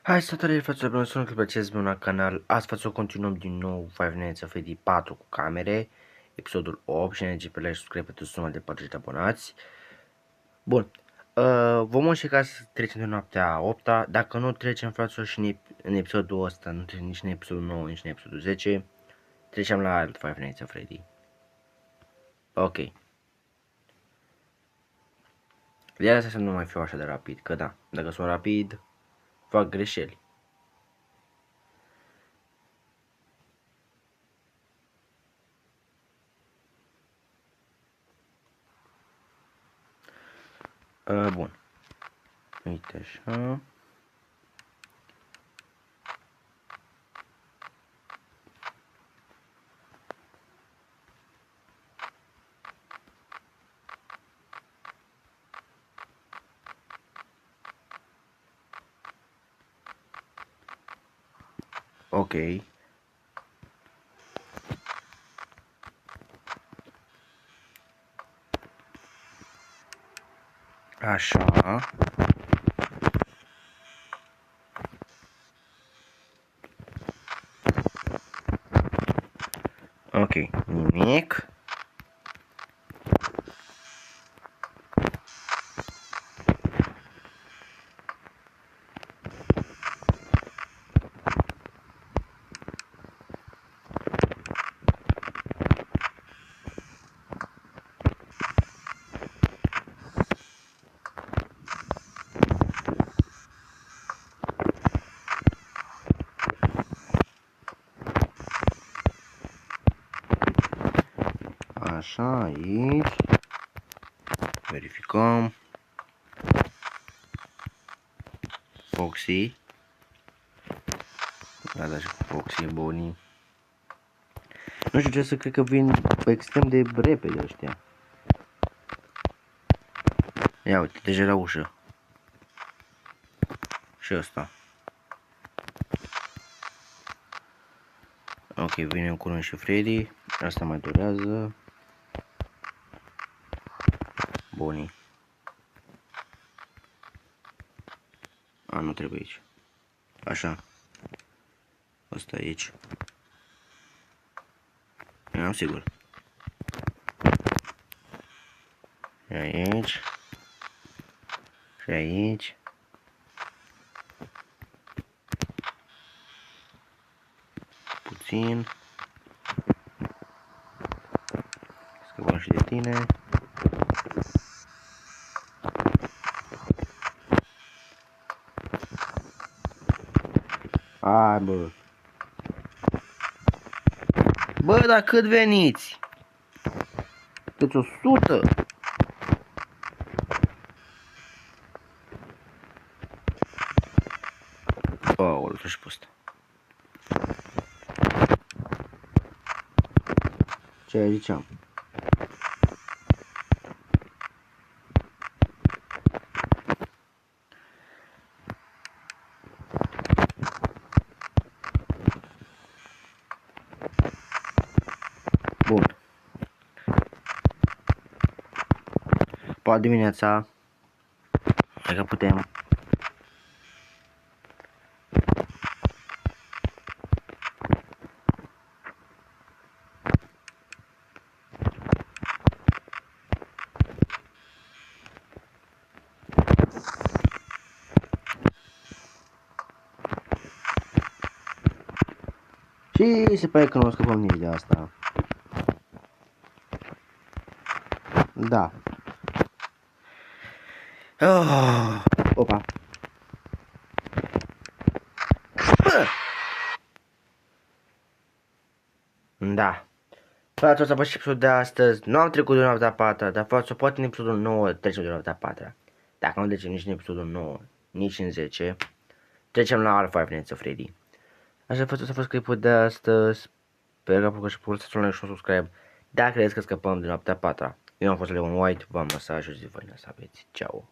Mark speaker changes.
Speaker 1: Hai să tăi față de sunt pe acest meu canal. Astăzi o continuăm din nou Five Nights at Freddy 4 cu camere, episodul 8 și energie pe like, subscribe pentru suma de 40 abonați. Bun. Vom încerca să trecem de noaptea 8-a. Dacă nu trecem, fraților, și în episodul ăsta, nu trecem nici în episodul 9, nici în episodul 10, trecem la alt Five Nights at Freddy. Ok. De asta să nu mai fiu așa de rapid, că da, dacă sunt rapid, fac greșeli. Bun. Uite așa. Ok. Așa. Ok, nimic. Așa, aici. Verificăm. Foxy. Da, da, și cu Foxy, Bonnie. Nu știu ce să cred că vin extrem de repede ăștia. Ia uite, deja la ușă. Și ăsta. Ok, vine în curând și Freddy. Asta mai durează. Bonnie. A, nu trebuie aici. Așa. Asta aici. Eram sigur. Și aici. Și aici. Puțin. Scăpăm și de tine. Hai, bă. Bă, dar cât veniți? Câți 100? Aoleu, să-și pe ăsta. Ce ziceam? Bun. Poate dimineața. Dacă putem. Și se pare că nu scăpăm nici de asta. Da. Oh, opa. Da. Fraților, asta a fost și episodul de astăzi. Nu am trecut de noaptea 4, dar fraților, poate în episodul 9 trecem de noaptea 4. Dacă nu trecem nici în episodul 9, nici în 10, trecem la Alpha Five Nights at Freddy. Așa, fraților, asta a fost clipul de astăzi. Sper că apucă și să un like și un subscribe. Dacă credeți că scăpăm de noaptea 4. Eu am fost Leon White, v-am lăsat și o zi faină să aveți. Ceau.